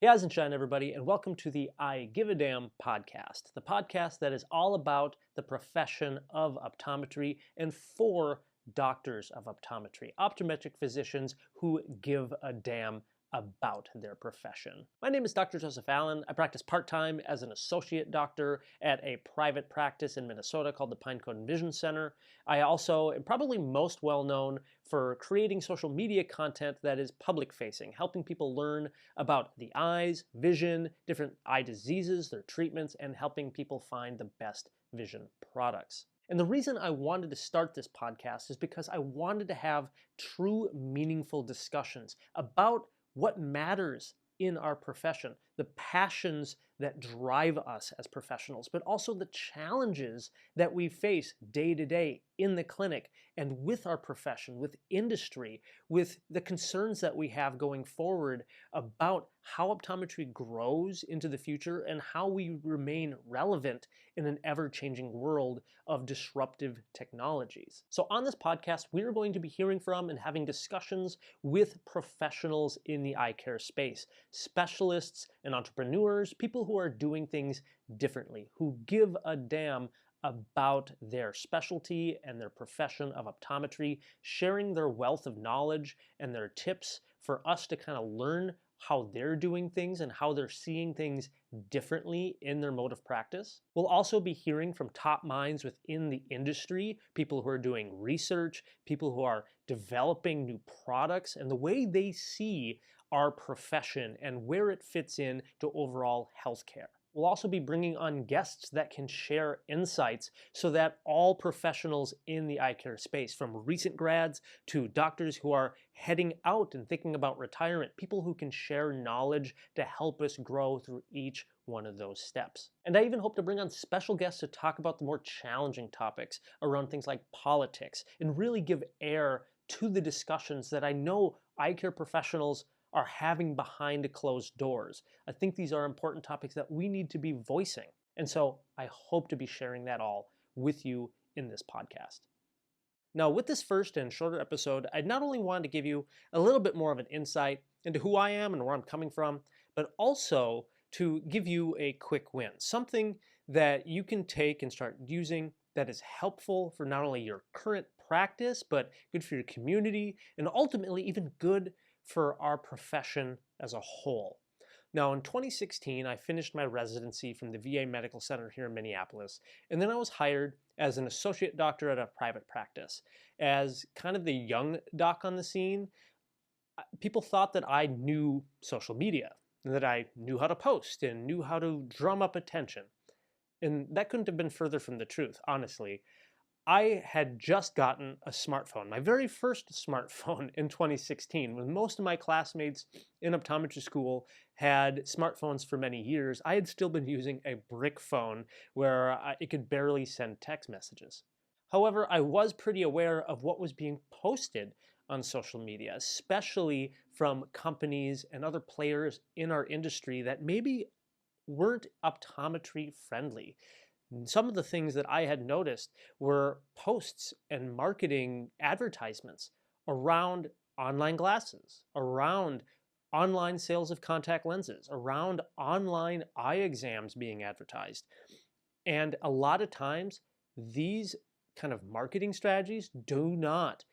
Hey, Eyes and Shine, everybody, and welcome to the I Give a Damn podcast, the podcast that is all about the profession of optometry and for doctors of optometry, optometric physicians who give a damn about their profession. My name is Dr. Joseph Allen. I practice part-time as an associate doctor at a private practice in Minnesota called the Pinecone Vision Center. I also am probably most well known for creating social media content that is public-facing, helping people learn about the eyes, vision, different eye diseases, their treatments, and helping people find the best vision products. And the reason I wanted to start this podcast is because I wanted to have true, meaningful discussions about what matters in our profession, the passions that drive us as professionals, but also the challenges that we face day to day in the clinic and with our profession, with industry, with the concerns that we have going forward about how optometry grows into the future and how we remain relevant in an ever-changing world of disruptive technologies. So on this podcast, we're going to be hearing from and having discussions with professionals in the eye care space, specialists and entrepreneurs, people who are doing things differently, who give a damn about their specialty and their profession of optometry, sharing their wealth of knowledge and their tips for us to kind of learn how they're doing things and how they're seeing things differently in their mode of practice. We'll also be hearing from top minds within the industry, people who are doing research, people who are developing new products, and the way they see our profession and where it fits in to overall healthcare. We'll also be bringing on guests that can share insights so that all professionals in the eye care space, from recent grads to doctors who are heading out and thinking about retirement, people who can share knowledge to help us grow through each one of those steps. And I even hope to bring on special guests to talk about the more challenging topics around things like politics and really give air to the discussions that I know eye care professionals are having behind closed doors. I think these are important topics that we need to be voicing. And so I hope to be sharing that all with you in this podcast. Now, with this first and shorter episode, I not only wanted to give you a little bit more of an insight into who I am and where I'm coming from, but also to give you a quick win, something that you can take and start using that is helpful for not only your current practice, but good for your community, and ultimately even good for our profession as a whole. Now, in 2016, I finished my residency from the VA Medical Center here in Minneapolis, and then I was hired as an associate doctor at a private practice. As kind of the young doc on the scene, people thought that I knew social media, and that I knew how to post and knew how to drum up attention. And that couldn't have been further from the truth, honestly. I had just gotten a smartphone, my very first smartphone in 2016. When most of my classmates in optometry school had smartphones for many years, I had still been using a brick phone where it could barely send text messages. However, I was pretty aware of what was being posted on social media, especially from companies and other players in our industry that maybe weren't optometry friendly. Some of the things that I had noticed were posts and marketing advertisements around online glasses, around online sales of contact lenses, around online eye exams being advertised. And a lot of times, these kind of marketing strategies do not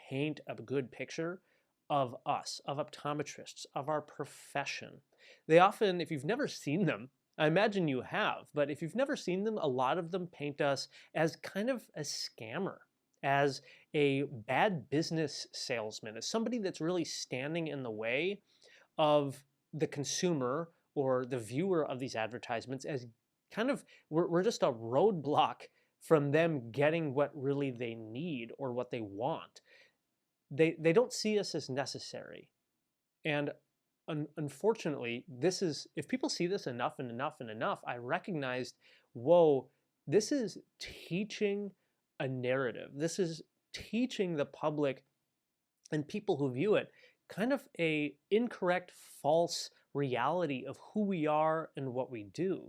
paint a good picture of us, of optometrists, of our profession. They often, if you've never seen them, I imagine you have, but if you've never seen them, a lot of them paint us as kind of a scammer, as a bad business salesman, as somebody that's really standing in the way of the consumer or the viewer of these advertisements, as kind of, we're just a roadblock from them getting what really they need or what they want. They don't see us as necessary. And unfortunately, this is, if people see this enough and enough and enough, I recognized, whoa, this is teaching a narrative. This is teaching the public and people who view it kind of a incorrect, false reality of who we are and what we do.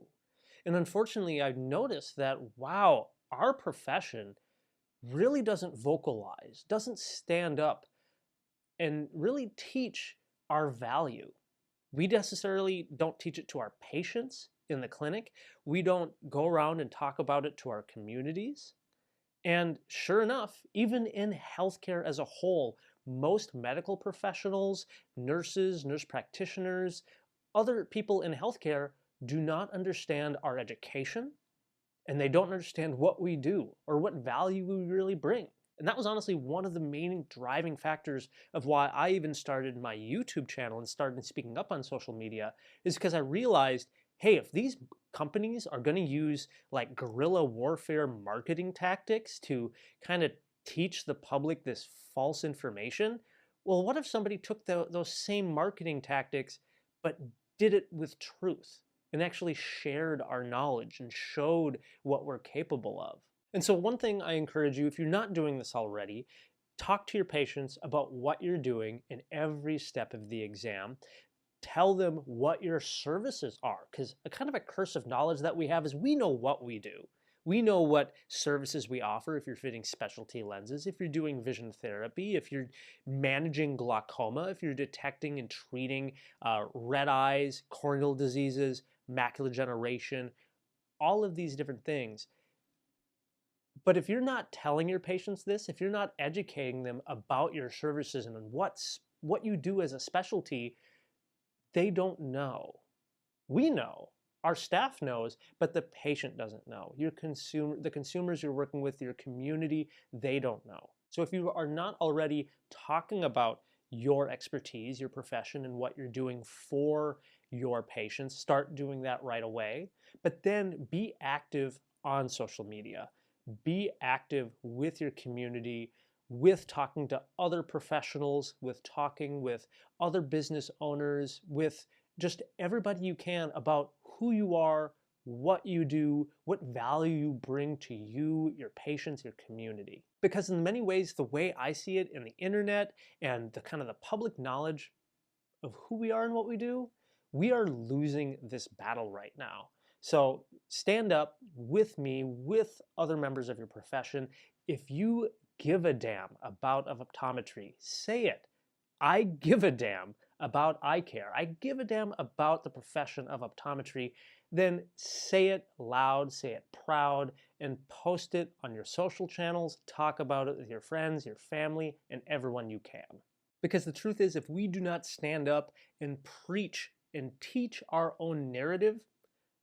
And unfortunately, I've noticed that, wow, our profession really doesn't vocalize, doesn't stand up and really teach our value. We necessarily don't teach it to our patients in the clinic. We don't go around and talk about it to our communities. And sure enough, even in healthcare as a whole, most medical professionals, nurses, nurse practitioners, other people in healthcare do not understand our education, and they don't understand what we do or what value we really bring. And that was honestly one of the main driving factors of why I even started my YouTube channel and started speaking up on social media, is because I realized, hey, if these companies are going to use like guerrilla warfare marketing tactics to kind of teach the public this false information, well, what if somebody took those same marketing tactics but did it with truth and actually shared our knowledge and showed what we're capable of? And so, one thing I encourage you, if you're not doing this already, talk to your patients about what you're doing in every step of the exam. Tell them what your services are, because a kind of a curse of knowledge that we have is we know what we do. We know what services we offer if you're fitting specialty lenses, if you're doing vision therapy, if you're managing glaucoma, if you're detecting and treating red eyes, corneal diseases, macular degeneration, all of these different things. But if you're not telling your patients this, if you're not educating them about your services and what you do as a specialty, they don't know. We know. Our staff knows, but the patient doesn't know. The consumers you're working with, your community, they don't know. So if you are not already talking about your expertise, your profession, and what you're doing for your patients, start doing that right away. But then be active on social media. Be active with your community, with talking to other professionals, with talking with other business owners, with just everybody you can about who you are, what you do, what value you bring to you, your patients, your community. Because in many ways, the way I see it in the internet and the kind of the public knowledge of who we are and what we do, we are losing this battle right now. So stand up with me, with other members of your profession. If you give a damn about optometry, say it. I give a damn about eye care. I give a damn about the profession of optometry. Then say it loud, say it proud, and post it on your social channels. Talk about it with your friends, your family, and everyone you can. Because the truth is, if we do not stand up and preach and teach our own narrative,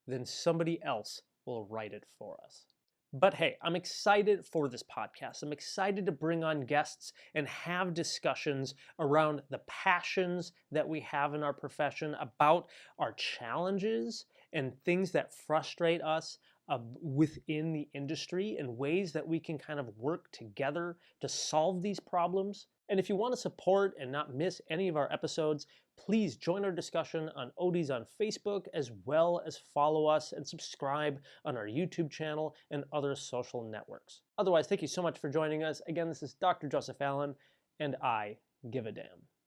then somebody else will write it for us. But hey, I'm excited for this podcast. I'm excited to bring on guests and have discussions around the passions that we have in our profession, about our challenges and things that frustrate us within the industry, and ways that we can kind of work together to solve these problems. And if you want to support and not miss any of our episodes, please join our discussion on ODs on Facebook, as well as follow us and subscribe on our YouTube channel and other social networks. Otherwise, thank you so much for joining us. Again, this is Dr. Joseph Allen, and I give a damn.